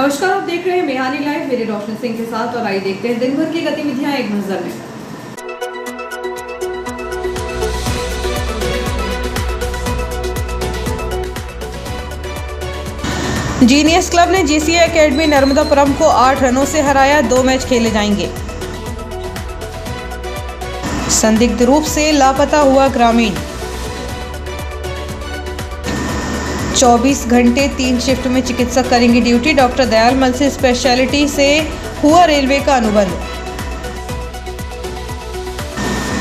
नमस्कार, आप देख रहे हैं मेहानी लाइव। मेरे रोशन सिंह के साथ और आइए देखते हैं दिन भर की गतिविधियां एक नजर में। जीनियस क्लब ने जीसीए एकेडमी नर्मदापुरम को 8 रनों से हराया। 2 मैच खेले जाएंगे। संदिग्ध रूप से लापता हुआ ग्रामीण। 24 घंटे 3 शिफ्ट में चिकित्सक करेंगे duty. Doctor Dayal multi speciality से हुआ रेलवे का अनुबंध।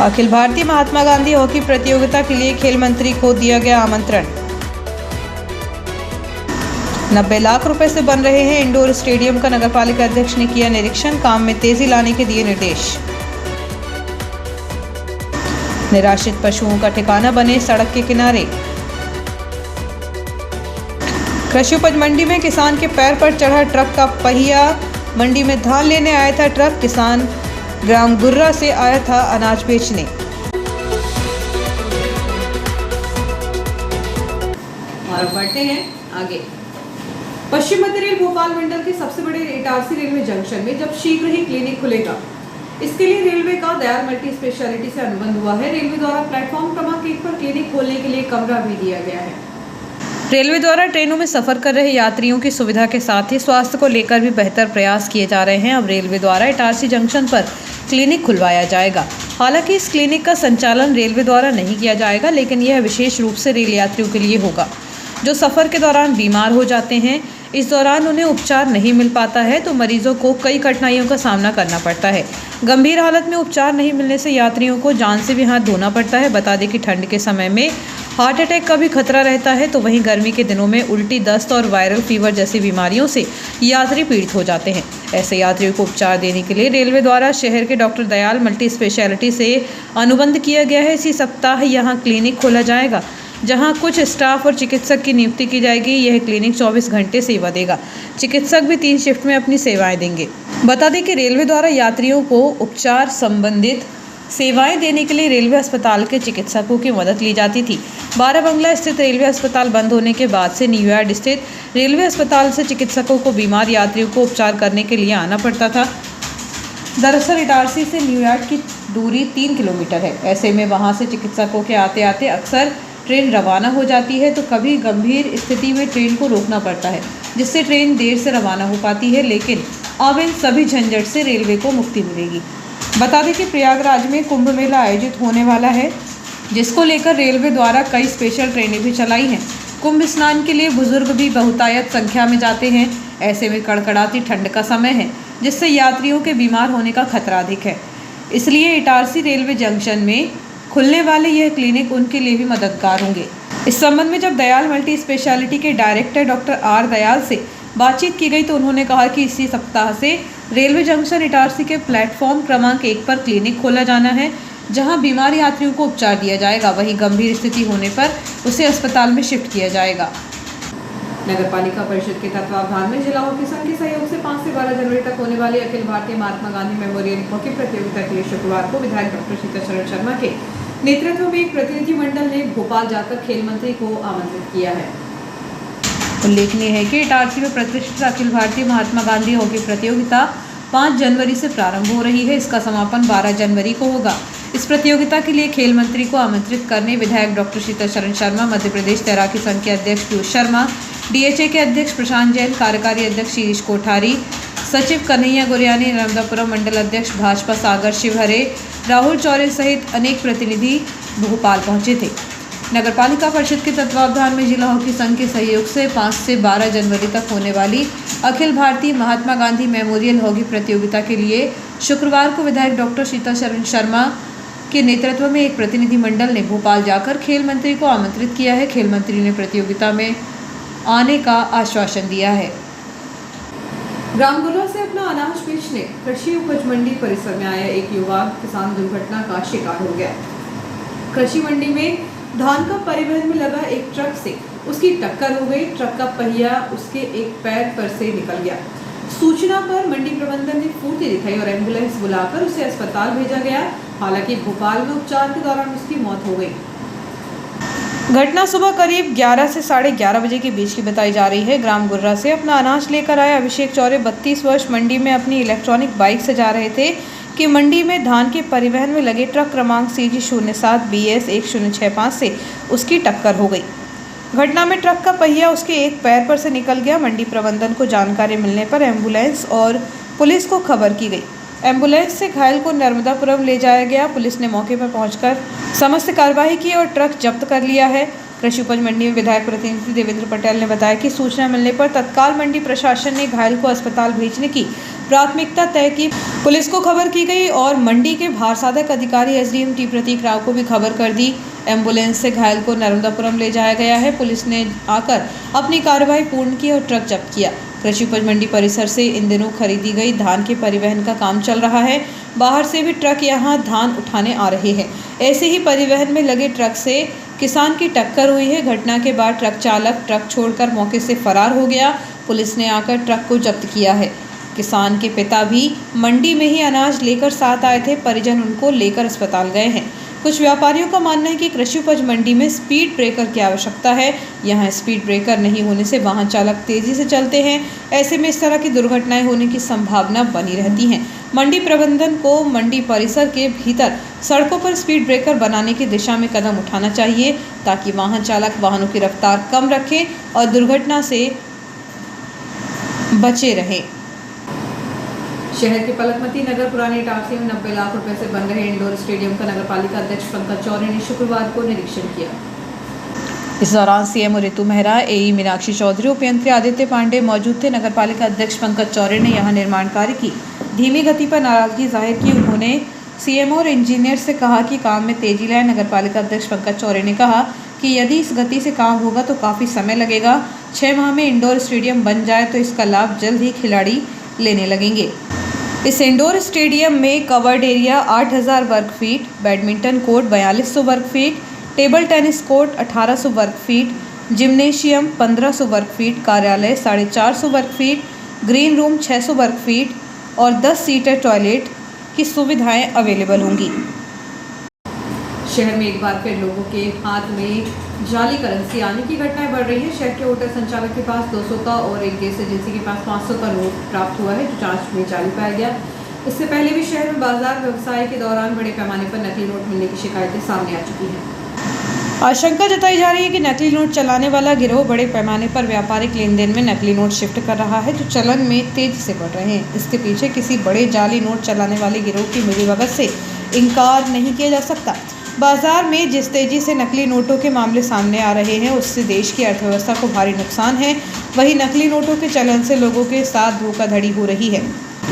अखिल भारतीय महात्मा गांधी हॉकी प्रतियोगिता के लिए खेल मंत्री को दिया गया आमंत्रण। 90 लाख रुपए से बन रहे हैं इंडोर स्टेडियम का नगरपालिका अध्यक्ष ने किया निरीक्षण। काम में तेजी लाने के दिए निर्देश। निराश्रित पशुओं का ठिकाना बने सड़क के किनारे। कृषि उपज मंडी में किसान के पैर पर चढ़ा ट्रक का पहिया। मंडी में धान लेने आया था ट्रक। किसान ग्राम गुर्रा से आया था अनाज बेचने। और बढ़ते हैं आगे। पश्चिम मध्य रेल भोपाल मंडल के सबसे बड़े इटारसी रेलवे जंक्शन में जब शीघ्र ही क्लिनिक खुलेगा, इसके लिए रेलवे का दयाल मल्टी स्पेशलिटी से अनुबंध हुआ है। रेलवे द्वारा प्लेटफॉर्म क्रमांक 1 पर क्लिनिक खोलने के लिए कमरा भी दिया गया है। रेलवे द्वारा ट्रेनों में सफर कर रहे यात्रियों की सुविधा के साथ ही स्वास्थ्य को लेकर भी बेहतर प्रयास किए जा रहे हैं। अब रेलवे द्वारा इटारसी जंक्शन पर क्लिनिक खुलवाया जाएगा। हालांकि इस क्लिनिक का संचालन रेलवे द्वारा नहीं किया जाएगा, लेकिन यह विशेष रूप से रेल यात्रियों के लिए होगा जो सफर के दौरान बीमार हो जाते हैं। इस दौरान उन्हें उपचार नहीं मिल पाता है तो मरीजों को कई कठिनाइयों का सामना करना पड़ता है। गंभीर हालत में उपचार नहीं मिलने से यात्रियों को जान से भी हाथ धोना पड़ता है। बता दें कि ठंड के समय में हार्ट अटैक का भी खतरा रहता है, तो वहीं गर्मी के दिनों में उल्टी, दस्त और वायरल फीवर जैसी बीमारियों से यात्री पीड़ित हो जाते हैं। ऐसे यात्रियों को उपचार देने के लिए रेलवे द्वारा शहर के डॉक्टर दयाल मल्टी स्पेशलिटी से अनुबंध किया गया है। इसी सप्ताह यहाँ क्लिनिक खोला जाएगा, जहां कुछ स्टाफ और चिकित्सक की नियुक्ति की जाएगी। यह क्लिनिक 24 घंटे सेवा देगा। चिकित्सक भी 3 शिफ्ट में अपनी सेवाएं देंगे। बता दें कि रेलवे द्वारा यात्रियों को उपचार संबंधित सेवाएं देने के लिए रेलवे अस्पताल के चिकित्सकों की मदद ली जाती थी। बाराबंगला स्थित रेलवे अस्पताल बंद होने के बाद से न्यूयार्ड स्थित रेलवे अस्पताल से चिकित्सकों को बीमार यात्रियों को उपचार करने के लिए आना पड़ता था। दरअसल इटारसी से न्यूयार्ड की दूरी 3 किलोमीटर है। ऐसे में वहाँ से चिकित्सकों के आते आते अक्सर ट्रेन रवाना हो जाती है, तो कभी गंभीर स्थिति में ट्रेन को रोकना पड़ता है, जिससे ट्रेन देर से रवाना हो पाती है। लेकिन अब इन सभी झंझट से रेलवे को मुक्ति मिलेगी। बता दें कि प्रयागराज में कुंभ मेला आयोजित होने वाला है, जिसको लेकर रेलवे द्वारा कई स्पेशल ट्रेनें भी चलाई हैं। कुंभ स्नान के लिए बुजुर्ग भी बहुतायत संख्या में जाते हैं। ऐसे में कड़कड़ाती ठंड का समय है, जिससे यात्रियों के बीमार होने का खतरा अधिक है। इसलिए इटारसी रेलवे जंक्शन में खुलने वाले यह क्लिनिक उनके लिए भी मददगार होंगे। इस संबंध में जब दयाल मल्टी स्पेशलिटी के डायरेक्टर डॉक्टर आर दयाल से बातचीत की गई, तो उन्होंने कहा कि इसी सप्ताह से रेलवे जंक्शन इटारसी के प्लेटफॉर्म क्रमांक 1 पर क्लिनिक खोला जाना है, जहां बीमार यात्रियों को उपचार दिया जाएगा। वहीं गंभीर स्थिति होने पर उसे अस्पताल में शिफ्ट किया जाएगा। नगरपालिका परिषद के तत्वावधान में जिला हॉकी संघ के सहयोग से 5 से 12 जनवरी तक होने वाली अखिल भारतीय महात्मा गांधी मेमोरियल हॉकी प्रतियोगिता के लिए शुक्रवार को विधायक डॉक्टर शीतल शर्मा के नेतृत्व में एक प्रतिनिधिमंडल ने भोपाल जाकर खेल मंत्री को आमंत्रित किया है। उल्लेखनीय है कि इटारसी में प्रतिष्ठित अखिल भारतीय महात्मा गांधी हॉकी प्रतियोगिता 5 जनवरी से प्रारंभ हो रही है। इसका समापन 12 जनवरी को होगा। इस प्रतियोगिता के लिए खेल मंत्री को आमंत्रित करने विधायक डॉक्टर शीतल शर्मा, मध्य प्रदेश तैराकी संघ के अध्यक्ष पीयूष शर्मा, डीएचए के अध्यक्ष प्रशांत जैन, कार्यकारी अध्यक्ष शीरीष कोठारी, सचिव कन्हैया गुरियानी, नर्मदापुरम मंडल अध्यक्ष भाजपा सागर शिवहरे, राहुल चौरे सहित अनेक प्रतिनिधि भोपाल पहुंचे थे। नगरपालिका परिषद के तत्वावधान में जिला हॉकी संघ के सहयोग से 5 से 12 जनवरी तक होने वाली अखिल भारतीय महात्मा गांधी मेमोरियल हॉकी प्रतियोगिता के लिए शुक्रवार को विधायक डॉक्टर शीतल शर्मा के नेतृत्व में एक प्रतिनिधिमंडल ने भोपाल जाकर खेल मंत्री को आमंत्रित किया है। खेल मंत्री ने प्रतियोगिता में आने का आश्वासन दिया है। ग्राम गुर्रा से अपना अनाज बेचने कृषि उपज मंडी परिसर में आया एक युवा किसान दुर्घटना का शिकार हो गया। कृषि मंडी में धान का परिवहन में लगा एक ट्रक से उसकी टक्कर हो गई। ट्रक का पहिया उसके एक पैर पर से निकल गया। सूचना पर मंडी प्रबंधन ने फुर्ती दिखाई और एम्बुलेंस बुलाकर उसे अस्पताल भेजा गया। हालांकि भोपाल में उपचार के दौरान उसकी मौत हो गई। घटना सुबह करीब 11 से 11:30 बजे के बीच की बताई जा रही है। ग्राम गुर्रा से अपना अनाज लेकर आए अभिषेक चौरे 32 वर्ष मंडी में अपनी इलेक्ट्रॉनिक बाइक से जा रहे थे कि मंडी में धान के परिवहन में लगे ट्रक क्रमांक CG07 BS 1065 से उसकी टक्कर हो गई। घटना में ट्रक का पहिया उसके एक पैर पर से निकल गया। मंडी प्रबंधन को जानकारी मिलने पर एम्बुलेंस और पुलिस को खबर की गई। एम्बुलेंस से घायल को नर्मदापुरम ले जाया गया। पुलिस ने मौके पर पहुंचकर समस्त कार्रवाई की और ट्रक जब्त कर लिया है। कृषि उपज मंडी में विधायक प्रतिनिधि देवेंद्र पटेल ने बताया कि सूचना मिलने पर तत्काल मंडी प्रशासन ने घायल को अस्पताल भेजने की प्राथमिकता तय की। पुलिस को खबर की गई और मंडी के भार साधक अधिकारी SDM टी प्रतीक राव को भी खबर कर दी। एम्बुलेंस से घायल को नर्मदापुरम ले जाया गया है। पुलिस ने आकर अपनी कार्रवाई पूर्ण की और ट्रक जब्त किया। कृषि उपज मंडी परिसर से इन दिनों खरीदी गई धान के परिवहन का काम चल रहा है। बाहर से भी ट्रक यहां धान उठाने आ रहे हैं। ऐसे ही परिवहन में लगे ट्रक से किसान की टक्कर हुई है। घटना के बाद ट्रक चालक ट्रक छोड़कर मौके से फरार हो गया। पुलिस ने आकर ट्रक को जब्त किया है। किसान के पिता भी मंडी में ही अनाज लेकर साथ आए थे। परिजन उनको लेकर अस्पताल गए हैं। कुछ व्यापारियों का मानना है कि कृषि उपज मंडी में स्पीड ब्रेकर की आवश्यकता है। यहाँ स्पीड ब्रेकर नहीं होने से वाहन चालक तेजी से चलते हैं। ऐसे में इस तरह की दुर्घटनाएं होने की संभावना बनी रहती हैं। मंडी प्रबंधन को मंडी परिसर के भीतर सड़कों पर स्पीड ब्रेकर बनाने की दिशा में कदम उठाना चाहिए ताकि वाहन चालक वाहनों की रफ्तार कम रखें और दुर्घटना से बचे रहें। शहर के पलकमती नगर पुरानी इटारसी में 90 लाख रुपए से बन रहे इंडोर स्टेडियम का नगरपालिका अध्यक्ष पंकज चौरे ने शुक्रवार को निरीक्षण किया। इस दौरान CMO ऋतु मेहरा, AE मीनाक्षी चौधरी, उपयंत्री आदित्य पांडे मौजूद थे। नगरपालिका अध्यक्ष पंकज चौरे ने यहां निर्माण कार्य की धीमी गति पर नाराजगी जाहिर की। उन्होंने CMO और इंजीनियर से कहा कि काम में तेजी लाए। नगरपालिका अध्यक्ष पंकज चौरे ने कहा कि यदि इस गति से काम होगा तो काफ़ी समय लगेगा। 6 माह में इंडोर स्टेडियम बन जाए तो इसका लाभ जल्द ही खिलाड़ी लेने लगेंगे। इस इंडोर स्टेडियम में कवर्ड एरिया 8000 वर्ग फीट, बैडमिंटन कोर्ट 4200 वर्ग फीट, टेबल टेनिस कोर्ट 1800 वर्ग फीट, जिम्नेशियम 1500 वर्ग फीट, कार्यालय 450 वर्ग फीट, ग्रीन रूम 600 वर्ग फीट और 10 सीटर टॉयलेट की सुविधाएं अवेलेबल होंगी। शहर में एक बार फिर लोगों के हाथ में जाली करेंसी आने की घटनाएं बढ़ रही है। शहर के होटल संचालक के पास 200 का और एक गैस एजेंसी के पास 500 का नोट प्राप्त हुआ है जो जांच में जाली पाया गया। इससे पहले भी शहर में बाजार व्यवसाय के दौरान बड़े पैमाने पर नकली नोट मिलने की शिकायतें सामने आ चुकी हैं। आशंका जताई जा रही है कि नकली नोट चलाने वाला गिरोह बड़े पैमाने पर व्यापारिक लेन देन में नकली नोट शिफ्ट कर रहा है जो चलन में तेजी से बढ़ रहे हैं। इसके पीछे किसी बड़े जाली नोट चलाने वाले गिरोह की मिलीभगत से इनकार नहीं किया जा सकता। बाजार में जिस तेजी से नकली नोटों के मामले सामने आ रहे हैं उससे देश की अर्थव्यवस्था को भारी नुकसान है। वहीं नकली नोटों के चलन से लोगों के साथ धोखाधड़ी हो रही है।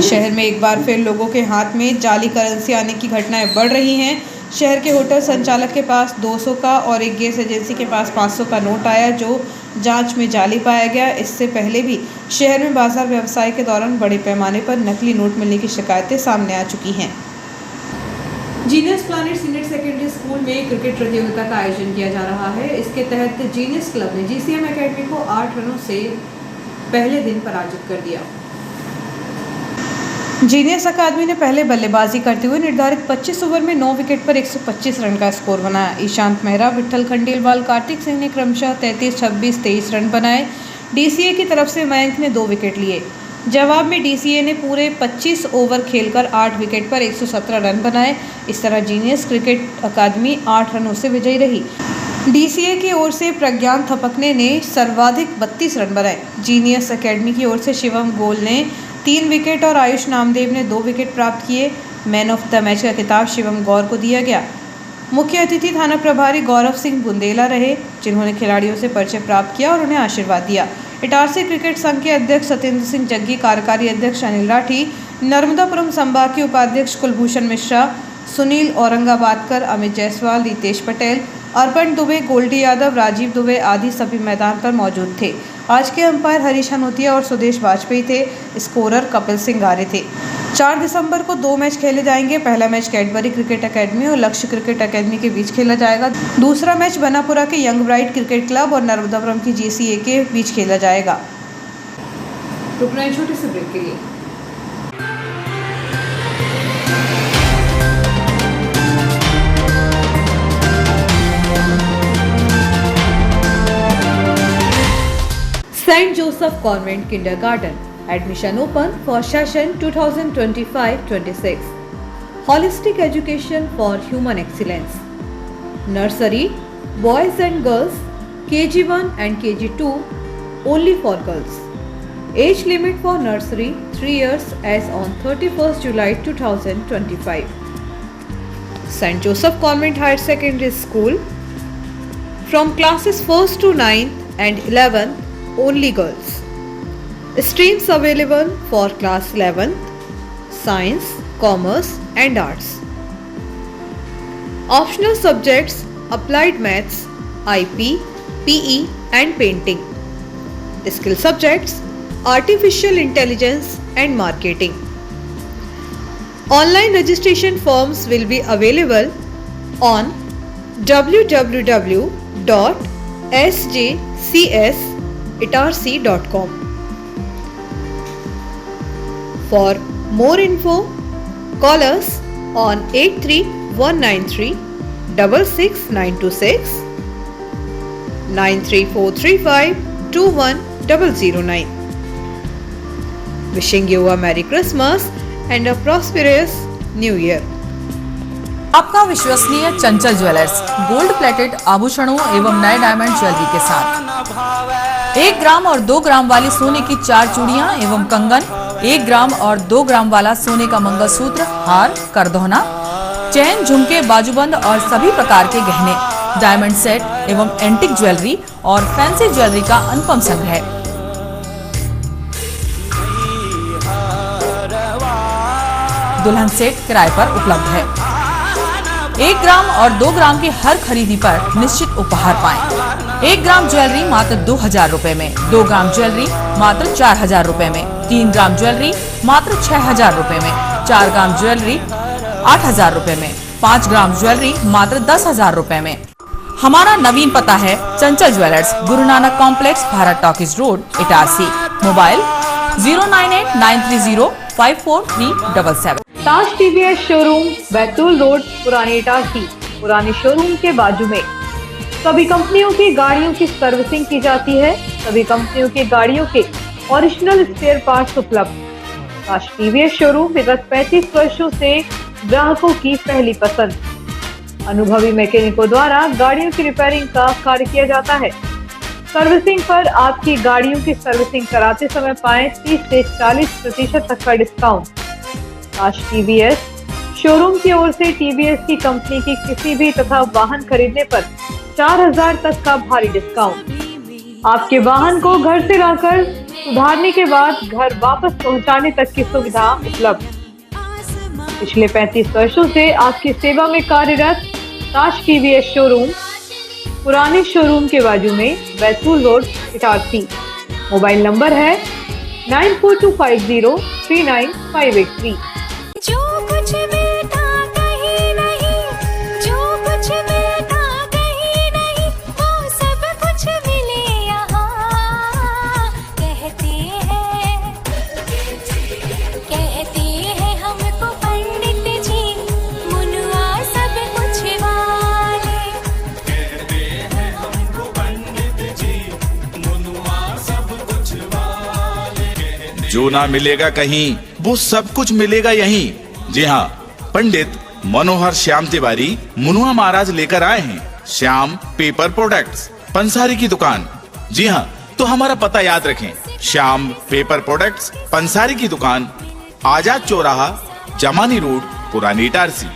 शहर में एक बार फिर लोगों के हाथ में जाली करेंसी आने की घटनाएं बढ़ रही हैं। शहर के होटल संचालक के पास 200 का और एक गैस एजेंसी के पास 500 का नोट आया जो जांच में जाली पाया गया। इससे पहले भी शहर में बाजार व्यवसाय के दौरान बड़े पैमाने पर नकली नोट मिलने की शिकायतें सामने आ चुकी हैं। Genius planet senior secondary school में क्रिकेट प्रतियोगिता का आयोजन किया जा रहा है। इसके तहत जीनियस क्लब ने GCM एकेडमी को 8 रनों से पहले दिन पराजित कर दिया। जीनियस अकादमी ने पहले बल्लेबाजी करते हुए निर्धारित 25 ओवर में 9 विकेट पर 125 रन का स्कोर बनाया। ईशांत मेहरा, विट्ठल खंडेलवाल, कार्तिक सिंह ने क्रमशः 33, 26, 23 रन बनाए। DCA की तरफ से मयंक ने 2 विकेट लिए। जवाब में DCA ने पूरे 25 ओवर खेलकर 8 विकेट पर 117 रन बनाए। इस तरह जीनियस क्रिकेट अकादमी 8 रनों से विजयी रही। DCA की ओर से प्रज्ञान थपकने ने सर्वाधिक 32 रन बनाए। जीनियस एकेडमी की ओर से शिवम गोल ने 3 विकेट और आयुष नामदेव ने 2 विकेट प्राप्त किए। मैन ऑफ द मैच का खिताब शिवम गौर को दिया गया। मुख्य अतिथि थाना प्रभारी गौरव सिंह बुंदेला रहे जिन्होंने खिलाड़ियों से परिचय प्राप्त किया और उन्हें आशीर्वाद दिया। इटारसी क्रिकेट संघ के अध्यक्ष सत्येंद्र सिंह जग्गी, कार्यकारी अध्यक्ष अनिल राठी, नर्मदापुरम संभाग के उपाध्यक्ष कुलभूषण मिश्रा, सुनील औरंगाबादकर, अमित जायसवाल, रितेश पटेल, अर्पण दुबे, गोल्डी यादव, राजीव दुबे आदि सभी मैदान पर मौजूद थे। आज के अंपायर हरीश हनोतिया और सुदेश वाजपेयी थे। स्कोरर कपिल सिंह गारे थे। 4 दिसंबर को 2 मैच खेले जाएंगे। पहला मैच कैडबरी क्रिकेट अकेडमी और लक्ष्य क्रिकेट अकेडमी के बीच खेला जाएगा। दूसरा मैच बनापुरा के यंग ब्राइट क्रिकेट क्लब और नर्मदापुरम की GCA के बीच खेला जाएगा। रुकना है छोटे से ब्रेक के लिए। St. Joseph Convent Kindergarten. Admission open for session 2025-26. Holistic education for human excellence. Nursery, boys and girls, KG1 and KG2 only for girls. Age limit for nursery 3 years as on 31st July 2025. St. Joseph Convent Higher Secondary School. From classes 1st to 9th and 11th only girls. Streams available for class 11th, Science, Commerce and Arts. Optional subjects Applied Maths, IP, PE and Painting. Skill subjects Artificial Intelligence and Marketing. Online registration forms will be available on www.sjcsitarc.com. For more info, call us on 83193 66926 93435 21009. Wishing you a Merry Christmas and a prosperous New Year. आपका विश्वसनीय चंचल jewellers gold plated आभूषणों एवं नए diamond jewellery के साथ 1 ग्राम और 2 ग्राम वाली सोने की 4 चूड़ियां एवं कंगन, 1 ग्राम और 2 ग्राम वाला सोने का मंगलसूत्र, हार, करदोहना, चैन, झुमके, बाजूबंद और सभी प्रकार के गहने, डायमंड सेट एवं एंटिक ज्वेलरी और फैंसी ज्वेलरी का अनुपम संग्रह। दुल्हन सेट किराए पर उपलब्ध है। 1 ग्राम और 2 ग्राम की हर खरीदी पर निश्चित उपहार पाएं। 1 ग्राम ज्वेलरी मात्र 2000 रुपए में, 2 ग्राम ज्वेलरी मात्र 4000 रुपए में, 3 ग्राम ज्वेलरी मात्र 6000 रुपए में, 4 ग्राम ज्वेलरी 8000 रुपए में, 5 ग्राम ज्वेलरी मात्र 10000 रुपए में। हमारा नवीन पता है चंचल jewellers, Guru Nanak complex, Bharat talkies road, Itarsi. Mobile 09893054377। ताज TVS शोरूम, बैतूल रोड, पुरानी इटारसी। पुराने शोरूम के बाजू में सभी कंपनियों की गाड़ियों की सर्विसिंग की जाती है। सभी कंपनियों की गाड़ियों के ओरिजिनल स्पेयर पार्ट्स उपलब्ध। ताज TVS शोरूम विगत 35 वर्षों से ग्राहकों की पहली पसंद। अनुभवी मैकेनिकों द्वारा गाड़ियों की रिपेयरिंग का कार्य किया जाता है। सर्विसिंग पर आपकी गाड़ियों की सर्विसिंग कराते समय पाएं 30 से 40% तक का डिस्काउंट। ताज TVS शोरूम की ओर से TVS की कंपनी की किसी भी तथा वाहन खरीदने पर 4000 तक का भारी डिस्काउंट। आपके वाहन को घर से लाकर सुधारने के बाद घर वापस पहुंचाने तक की सुविधा उपलब्ध। पिछले 35 वर्षों से आपकी सेवा में कार्यरत ताज TVS शोरूम, पुराने शोरूम के बाजू में, Betul road, Itarsi. Mobile number है 9425039583। जो कुछ मिलता कहीं नहीं, जो कुछ मिलता कहीं नहीं, वो सब कुछ मिले यहाँ। कहते हैं हमको पंडित जी, मुनुआ सब कुछ वाले। कहते हैं हमको पंडित जी, मुनुआ सब कुछ वाले। जो ना मिलेगा कहीं वो सब कुछ मिलेगा यहीं। जी हाँ, पंडित मनोहर श्याम तिवारी मुनुआ महाराज लेकर आए हैं श्याम पेपर प्रोडक्ट्स, पंसारी की दुकान। जी हाँ, तो हमारा पता याद रखें, श्याम पेपर प्रोडक्ट्स, पंसारी की दुकान, आजाद चौराहा, जमानी रोड, पुरानी इटारसी,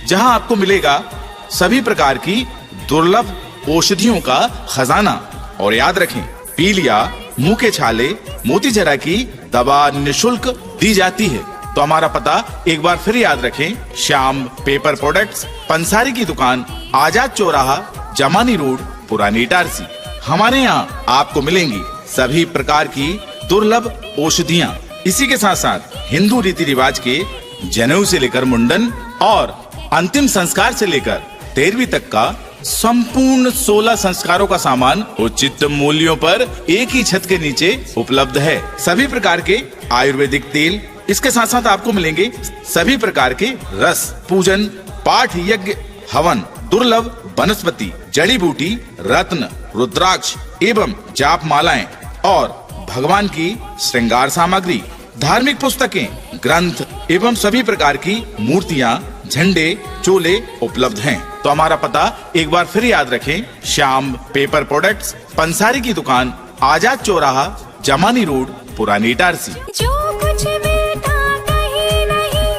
जहाँ आपको मिलेगा सभी प्रकार की दुर्लभ औषधियों का खजाना। और याद रखें, पीलिया, मुंह के छाले, मोतीजरा की दवा निशुल्क दी जाती है। तो हमारा पता एक बार फिर याद रखें, श्याम पेपर प्रोडक्ट्स, पंसारी की दुकान, आजाद चौराहा, जमानी रोड, पुरानी इटारसी। हमारे यहाँ आपको मिलेंगी सभी प्रकार की दुर्लभ औषधियाँ। इसी के साथ साथ हिंदू रीति रिवाज के जनेऊ से लेकर मुंडन और अंतिम संस्कार से लेकर 13वीं तक का संपूर्ण 16 संस्कारों का सामान उचित मूल्यों पर एक ही छत के नीचे उपलब्ध है। सभी प्रकार के आयुर्वेदिक तेल, इसके साथ साथ आपको मिलेंगे सभी प्रकार के रस, पूजन, पाठ, यज्ञ, हवन, दुर्लभ वनस्पति, जड़ी बूटी, रत्न, रुद्राक्ष एवं जाप मालाएं और भगवान की श्रृंगार सामग्री, धार्मिक पुस्तकें, ग्रंथ एवं सभी प्रकार की मूर्तियाँ, झंडे, चोले उपलब्ध हैं। तो हमारा पता एक बार फिर याद रखें, श्याम पेपर प्रोडक्ट्स, पंसारी की दुकान, आजाद चौराहा, जमानी रोड, पुरानी इटारसी। जो कुछ मिलता कहीं नहीं,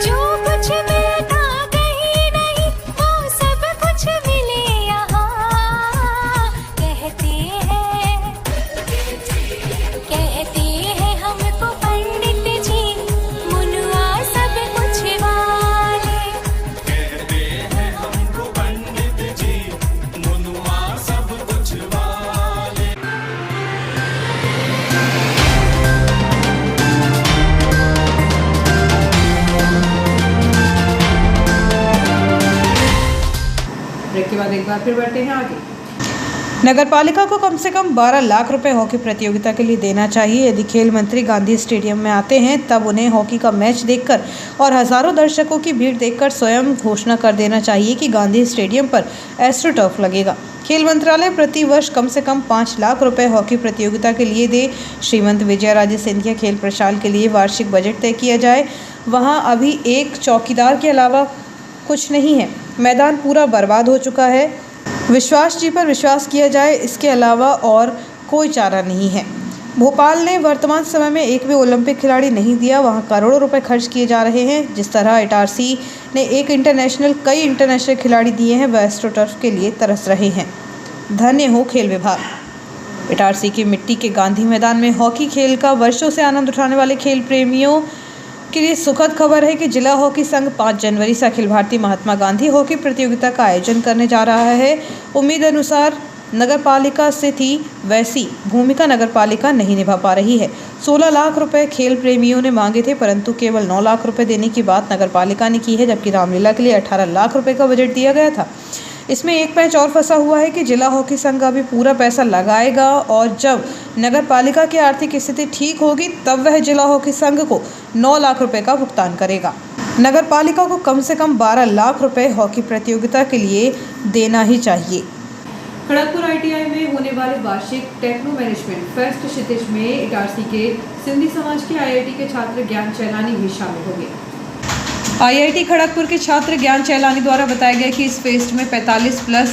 जो कुछ मिलता कहीं नहीं, वो सब कुछ मिले यहाँ। कहते हैं हमको पंडित जी, मुनुआ सब कुछ वाले। कहते हैं हमको पंडित जी, मुनुआ सब कुछ वाले। ब्रेक के बाद एक बार फिर बढ़ते हैं आगे। नगर पालिका को कम से कम 12 लाख रुपए हॉकी प्रतियोगिता के लिए देना चाहिए। यदि खेल मंत्री गांधी स्टेडियम में आते हैं तब उन्हें हॉकी का मैच देखकर और हजारों दर्शकों की भीड़ देखकर स्वयं घोषणा कर देना चाहिए कि गांधी स्टेडियम पर एस्ट्रोटर्फ लगेगा। खेल मंत्रालय प्रति वर्ष कम से कम 5 लाख रुपए हॉकी प्रतियोगिता के लिए दे। श्रीमंत विजयाराजे सिंधिया खेल प्रशाल के लिए वार्षिक बजट तय किया जाए। वहाँ अभी एक चौकीदार के अलावा कुछ नहीं है। मैदान पूरा बर्बाद हो चुका है। विश्वास जी पर विश्वास किया जाए, इसके अलावा और कोई चारा नहीं है। भोपाल ने वर्तमान समय में एक भी ओलंपिक खिलाड़ी नहीं दिया। वहां करोड़ों रुपए खर्च किए जा रहे हैं। जिस तरह इटारसी ने कई इंटरनेशनल खिलाड़ी दिए हैं, वह एस्ट्रोटर्फ के लिए तरस रहे हैं। धन्य हो खेल विभाग। इटारसी की मिट्टी के गांधी मैदान में हॉकी खेल का वर्षों से आनंद उठाने वाले खेल प्रेमियों के लिए सुखद खबर है कि जिला हॉकी संघ 5 जनवरी से अखिल भारतीय महात्मा गांधी हॉकी प्रतियोगिता का आयोजन करने जा रहा है। उम्मीद अनुसार नगर पालिका से थी वैसी भूमिका नगर पालिका नहीं निभा पा रही है। 16 लाख रुपए खेल प्रेमियों ने मांगे थे, परंतु केवल 9 लाख रुपए देने की बात नगर पालिका ने की है, जबकि रामलीला के लिए 18 लाख रुपए का बजट दिया गया था। इसमें एक पैंच और फंसा हुआ है कि जिला हॉकी संघ अभी पूरा पैसा लगाएगा और जब नगर पालिका की आर्थिक स्थिति ठीक होगी तब वह जिला हॉकी संघ को 9 लाख रुपए का भुगतान करेगा। नगर पालिका को कम से कम 12 लाख रुपए हॉकी प्रतियोगिता के लिए देना ही चाहिए। खड़गपुर ITI में होने वाले वार्षिक टेक्नो मैनेजमेंट फेस्ट क्षितिज में इटारसी के सिंधी समाज के IIT के छात्र ज्ञान चैलानी भी शामिल हो गए। IIT खड़गपुर के छात्र ज्ञान चैलानी द्वारा बताया गया कि इस फेस्ट में 45+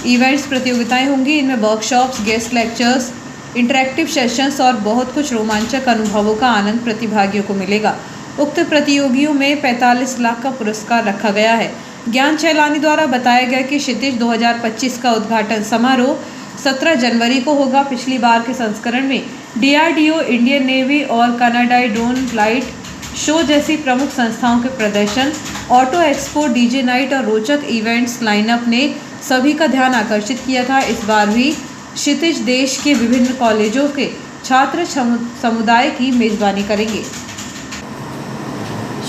इवेंट्स प्रतियोगिताएं होंगी। इनमें workshops, guest lectures, interactive sessions और बहुत कुछ रोमांचक अनुभवों का आनंद प्रतिभागियों को मिलेगा। उक्त प्रतियोगियों में 45 लाख का पुरस्कार रखा गया है। ज्ञान चैलानी द्वारा बताया गया कि क्षितिज 2025 का उद्घाटन समारोह 17 जनवरी को होगा। पिछली बार के संस्करण में DRDO, इंडियन नेवी और कनाडाई ड्रोन फ्लाइट शो जैसी प्रमुख संस्थाओं के प्रदर्शन, ऑटो एक्सपो, DJ नाइट और रोचक इवेंट्स लाइनअप ने सभी का ध्यान आकर्षित किया था। इस बार भी क्षितिज देश के विभिन्न कॉलेजों के छात्र समुदाय की मेजबानी करेंगे।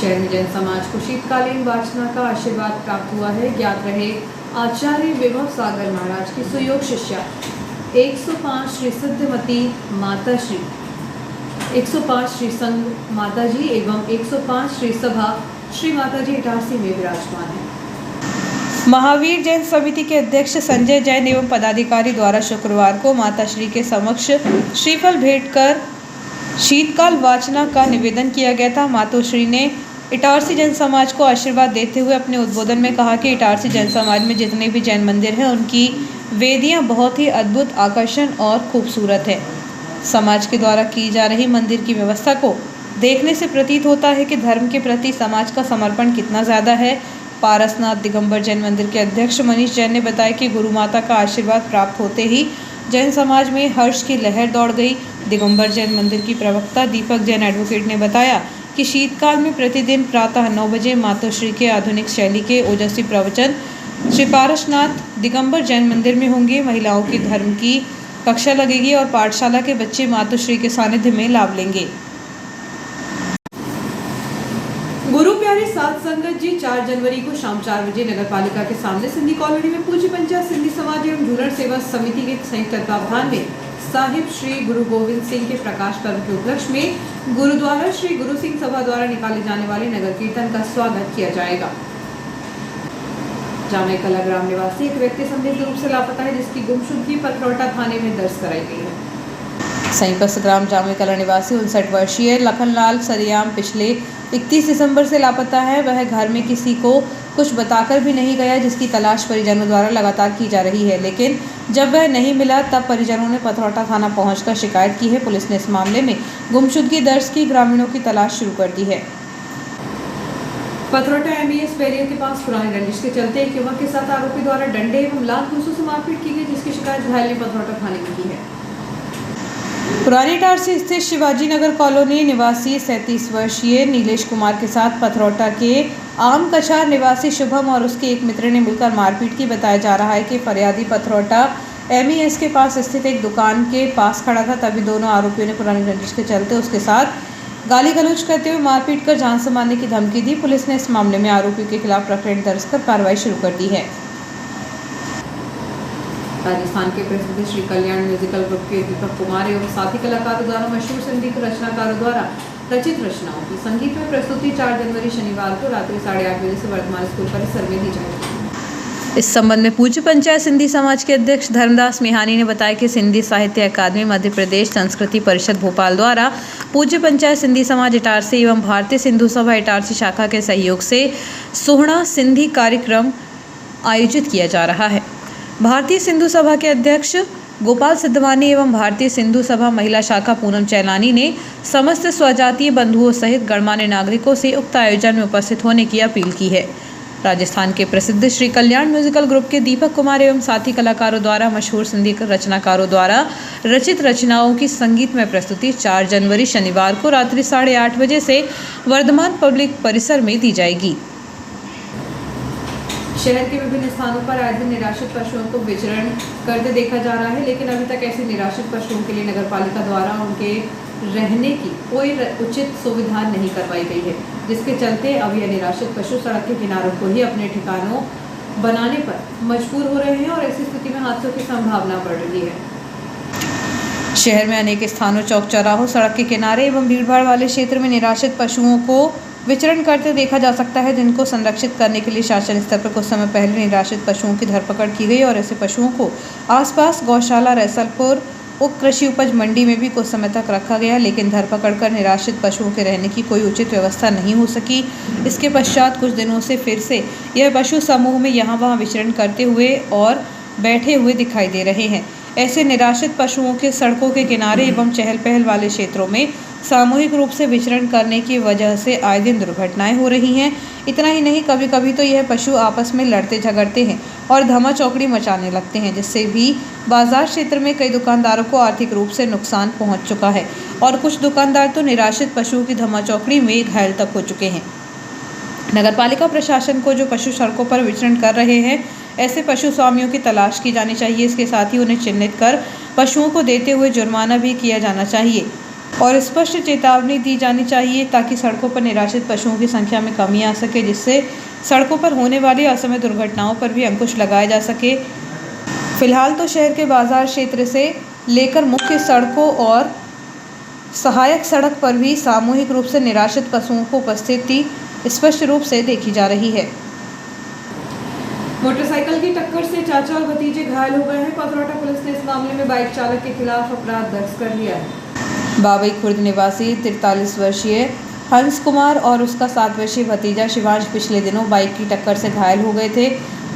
शहर में जैन समाज को शीतकालीन वाचना का आशीर्वाद प्राप्त हुआ है। ज्ञात रहे आचार्य विभव सागर महाराज की सुयोग शिष्या 105 श्री सिद्धमती माता श्री 105 श्री संघ माता जी एवं 105 श्री सभा श्री माता जी इटारसी में विराजमान है। महावीर जैन समिति के अध्यक्ष संजय जैन एवं पदाधिकारी द्वारा शुक्रवार को माता श्री के समक्ष श्रीफल भेंट कर शीतकाल वाचना का निवेदन किया गया था। मातोश्री ने इटारसी जैन समाज को आशीर्वाद देते हुए अपने उद्बोधन में कहा कि इटारसी जैन समाज में जितने भी जैन मंदिर हैं उनकी वेदियां बहुत ही अद्भुत, आकर्षण और खूबसूरत है। समाज के द्वारा की जा रही मंदिर की व्यवस्था को देखने से प्रतीत होता है कि धर्म के प्रति समाज का समर्पण कितना ज़्यादा है। पारसनाथ दिगंबर जैन मंदिर के अध्यक्ष मनीष जैन ने बताया कि गुरु माता का आशीर्वाद प्राप्त होते ही जैन समाज में हर्ष की लहर दौड़ गई। दिगंबर जैन मंदिर की प्रवक्ता दीपक जैन एडवोकेट ने बताया कि शीतकाल में प्रतिदिन प्रातः 9 बजे मातोश्री के आधुनिक शैली के ओजस्वी प्रवचन श्री पारसनाथ दिगंबर जैन मंदिर में होंगे। महिलाओं की धर्म की कक्षा लगेगी और पाठशाला के बच्चे मातोश्री के सानिध्य में लाभ लेंगे। गुरु प्यारे सात संगत जी 4 जनवरी को शाम 4 बजे नगर पालिका के सामने सिंधी कॉलोनी में पूज्य पंचायत सिंधी समाज एवं झूलण सेवा समिति के संयुक्त तत्वावधान में साहिब श्री गुरु गोविंद सिंह के प्रकाश पर्व के उपलक्ष्य में गुरुद्वारा श्री गुरु सिंह सभा द्वारा निकाले जाने वाले नगर कीर्तन का स्वागत किया जाएगा। जामे कला ग्राम निवासी एक व्यक्ति संदिग्ध रूप से लापता है, जिसकी गुमशुदगी पथरौटा थाने में दर्ज कराई गई है। सईपस ग्राम जामे कला निवासी 59 वर्षीय लखनलाल सरियाम पिछले 31 दिसंबर से लापता है। वह घर में किसी को कुछ बताकर भी नहीं गया, जिसकी तलाश परिजनों द्वारा लगातार की जा रही है। लेकिन जब वह नहीं मिला तब परिजनों ने पथरौटा थाना पहुंचकर शिकायत की है। पुलिस ने इस मामले में गुमशुदगी दर्ज की ग्रामीणों की तलाश शुरू कर दी है। पथरौटा एमईएस बैरियर के पास पुरानी रंजिश के चलते एक युवक के साथ आरोपी द्वारा डंडे एवं लात घूंसों से मारपीट की गई, जिसकी शिकायत घायल ने पथरौटा थाने में की है। पुरानी इटारसी स्थित शिवाजी नगर कॉलोनी निवासी 37 वर्षीय नीलेश कुमार के साथ पथरौटा के आम कछार निवासी शुभम और उसके एक मित्र ने मिलकर मारपीट की। बताया जा रहा है कि फरियादी पथरौटा एमईएस के पास स्थित एक दुकान के पास खड़ा था, तभी दोनों आरोपियों ने पुरानी रंजिश के चलते उसके साथ गाली गलौज करते हुए मारपीट कर जान से मारने की धमकी दी। पुलिस ने इस मामले में आरोपियों के खिलाफ प्रकरण दर्ज कर कार्रवाई शुरू कर दी है। राजस्थान के प्रसिद्ध श्री कल्याण म्यूजिकल ग्रुप के दीपक कुमार एवं साथी कलाकारों द्वारा मशहूर संगीत रचनाकारों द्वारा रचित रचनाओं की संगीत में प्रस्तुति 4 जनवरी शनिवार को रात्रि 8:30 बजे से वर्धमान स्कूल परिसर में दी जाएगी। इस संबंध में पूज्य पंचायत सिंधी समाज के अध्यक्ष धर्मदास मिहानी ने बताया कि सिंधी साहित्य अकादमी मध्य प्रदेश संस्कृति परिषद भोपाल द्वारा पूज्य पंचायत सिंधी समाज इटारसी एवं भारतीय सिंधु सभा इटारसी शाखा के सहयोग से सोहना सिंधी कार्यक्रम आयोजित किया जा रहा है। भारतीय सिंधु सभा के अध्यक्ष गोपाल सिद्धवानी एवं भारतीय सिंधु सभा महिला शाखा पूनम चैलानी ने समस्त स्वजातीय बंधुओं सहित गणमान्य नागरिकों से उक्त आयोजन में उपस्थित होने की अपील की है। राजस्थान के प्रसिद्ध श्री कल्याण म्यूजिकल ग्रुप के दीपक कुमार एवं साथी कलाकारों द्वारा मशहूर सिंधी रचनाकारों द्वारा रचित रचनाओं की संगीतमय प्रस्तुति 4 जनवरी शनिवार को रात्रि 8:30 बजे से वर्धमान पब्लिक परिसर में दी जाएगी। शहर के विभिन्न स्थानों पर आए दिन निराश्रित पशुओं को विचरण करते देखा जा रहा है, लेकिन अभी तक ऐसे निराश्रित पशुओं के लिए नगरपालिका द्वारा उनके रहने की कोई उचित सुविधा नहीं करवाई गई है, जिसके चलते अब यह निराश्रित पशु सड़क के किनारों को ही अपने ठिकानों बनाने पर मजबूर हो रहे हैं और ऐसी स्थिति में हादसों की संभावना बढ़ रही है। शहर में अनेक स्थानों, चौक चौराहों, सड़क के किनारे एवं भीड़भाड़ वाले क्षेत्र में निराश्रित पशुओं को विचरण करते देखा जा सकता है, जिनको संरक्षित करने के लिए शासन स्तर पर कुछ समय पहले निराश्रित पशुओं की धरपकड़ की गई और ऐसे पशुओं को आसपास गौशाला, रैसलपुर उप कृषि उपज मंडी में भी कुछ समय तक रखा गया, लेकिन धरपकड़ कर निराश्रित पशुओं के रहने की कोई उचित व्यवस्था नहीं हो सकी। इसके पश्चात कुछ दिनों से फिर से यह पशु समूह में यहाँ वहाँ विचरण करते हुए और बैठे हुए दिखाई दे रहे हैं। ऐसे निराश्रित पशुओं के सड़कों के किनारे एवं चहल पहल वाले क्षेत्रों में सामूहिक रूप से विचरण करने की वजह से आए दिन दुर्घटनाएं हो रही हैं। इतना ही नहीं, कभी कभी तो यह पशु आपस में लड़ते झगड़ते हैं और धमा चौकड़ी मचाने लगते हैं, जिससे भी बाजार क्षेत्र में कई दुकानदारों को आर्थिक रूप से नुकसान पहुंच चुका है और कुछ दुकानदार तो निराश्रित पशुओं की धमा चौकड़ी में घायल तक हो चुके हैं। नगरपालिका प्रशासन को जो पशु सड़कों पर विचरण कर रहे हैं, ऐसे पशु स्वामियों की तलाश की जानी चाहिए। इसके साथ ही उन्हें चिन्हित कर पशुओं को देते हुए जुर्माना भी किया जाना चाहिए और स्पष्ट चेतावनी दी जानी चाहिए, ताकि सड़कों पर निराश्रित पशुओं की संख्या में कमी आ सके, जिससे सड़कों पर होने वाली असमय दुर्घटनाओं पर भी अंकुश लगाया जा सके। फिलहाल तो शहर के बाजार क्षेत्र से लेकर मुख्य सड़कों और सहायक सड़क पर भी सामूहिक रूप से निराश्रित पशुओं को उपस्थिति स्पष्ट रूप से देखी जा रही है। मोटरसाइकिल की टक्कर से चाचा और भतीजे घायल हो गए हैं। पथरौटा पुलिस ने इस मामले में बाइक चालक के खिलाफ अपराध दर्ज कर लिया है। बाबई खुर्द निवासी 43 वर्षीय हंस कुमार और उसका 7 वर्षीय भतीजा शिवांश पिछले दिनों बाइक की टक्कर से घायल हो गए थे।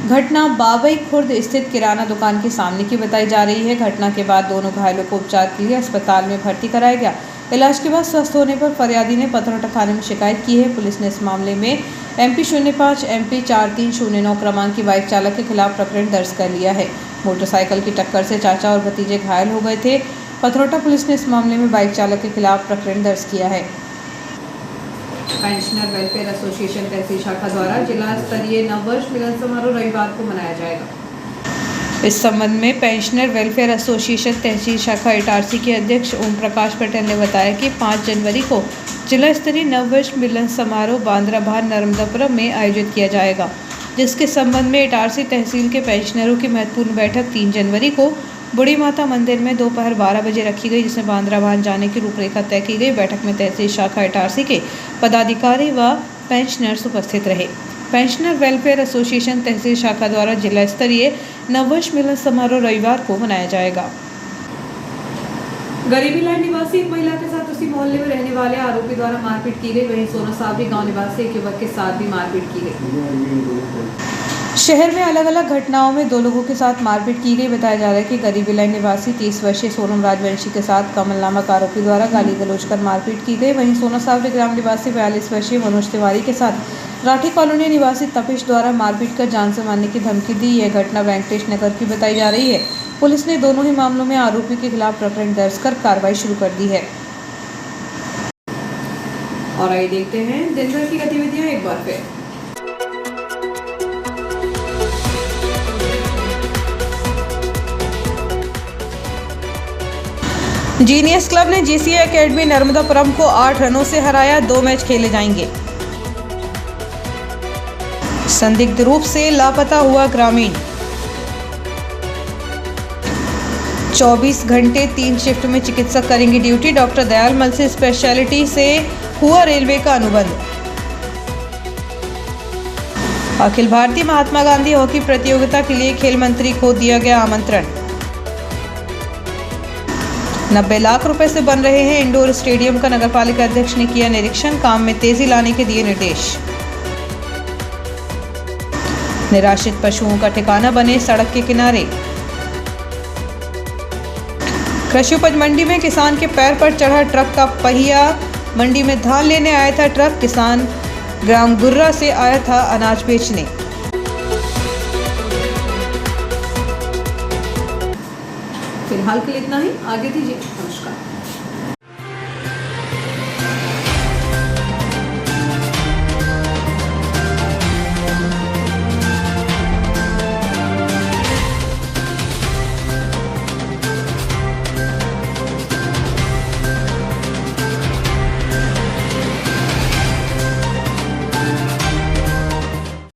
घटना बाबई खुर्द स्थित किराना दुकान के सामने की बताई जा रही है। घटना के बाद दोनों घायलों को उपचार के लिए अस्पताल में भर्ती कराया गया। इलाज के बाद स्वस्थ होने पर फरियादी ने पथरौटा थाने में शिकायत की है। पुलिस ने इस मामले में MP 05 MP 4309 क्रमांक की बाइक चालक के खिलाफ प्रकरण दर्ज कर लिया है। मोटरसाइकिल की टक्कर से चाचा और भतीजे घायल हो गए थे। पथरौटा पुलिस ने इस मामले में बाइक चालक के खिलाफ प्रकरण दर्ज किया है। पेंशनर वेलफेयर एसोसिएशन तहसील शाखा द्वारा जिला स्तरीय नववर्ष मिलन समारोह रविवार को मनाया जाएगा। इस संबंध में पेंशनर वेलफेयर एसोसिएशन तहसील शाखा इटारसी के अध्यक्ष ओम प्रकाश पटेल ने बताया कि 5 जनवरी को जिला स्तरीय नववर्ष मिलन समारोह बांद्राभान नर्मदापुरम में आयोजित किया जाएगा, जिसके संबंध में इटारसी तहसील के पेंशनरों की महत्वपूर्ण बैठक 3 जनवरी को बूढ़ी माता मंदिर में दोपहर 12 बजे रखी गई, जिसमें बांद्राभान जाने की रूपरेखा तय की गई। बैठक में तहसील शाखा इटारसी के पदाधिकारी व पेंशनर्स उपस्थित रहे। पेंशनर वेलफेयर एसोसिएशन तहसील शाखा द्वारा जिला स्तरीय नववर्ष मिलन समारोह रविवार को मनाया जाएगा। गरीबी लाइन निवासी एक महिला के साथ उसी मोहल्ले में रहने वाले आरोपी द्वारा मारपीट की गई। वहीं सोना सावरी गांव निवासी एक युवक के साथ भी मारपीट की गई। शहर में अलग अलग घटनाओं में 2 लोगों के साथ मारपीट की गई। बताया जा रहा है कि गरीबी लाइन निवासी 30 वर्षीय सोनम राजवंशी के साथ कमल नामक आरोपी द्वारा गाली गलौज कर मारपीट की गई। वहीं सोना सावरी ग्राम निवासी 42 वर्षीय मनोज तिवारी के साथ राठी कॉलोनी निवासी तपिश द्वारा मारपीट कर जान से मारने की धमकी दी। यह घटना वेंकटेश नगर की बताई जा रही है। पुलिस ने दोनों ही मामलों में आरोपी के खिलाफ प्रकरण दर्ज कर कार्रवाई शुरू कर दी है। और आइए देखते हैं दिन भर की गतिविधियां एक बार फिर। जीनियस क्लब ने जीसीए एकेडमी नर्मदापुरम को 8 रनों से हराया। 2 मैच खेले जाएंगे। संदिग्ध रूप से लापता हुआ ग्रामीण। 24 घंटे 3 शिफ्ट में चिकित्सक करेंगे duty. Doctor Dayal multi speciality से हुआ रेलवे का अनुबंध। अखिल भारतीय महात्मा गांधी हॉकी प्रतियोगिता के लिए खेल मंत्री को दिया गया आमंत्रण। 90 लाख रुपए से बन रहे हैं इंडोर स्टेडियम का नगरपालिका अध्यक्ष ने किया निरीक्षण। काम में तेजी लाने के दिए निर्देश। निराश्रित पशुओं का ठिकाना बने सड़क के किनारे। कृषि उपज मंडी में किसान के पैर पर चढ़ा ट्रक का पहिया। मंडी में धान लेने आया था ट्रक। किसान ग्राम गुर्रा से आया था अनाज बेचने। फिलहाल के लिए इतना ही, आगे दीजिए।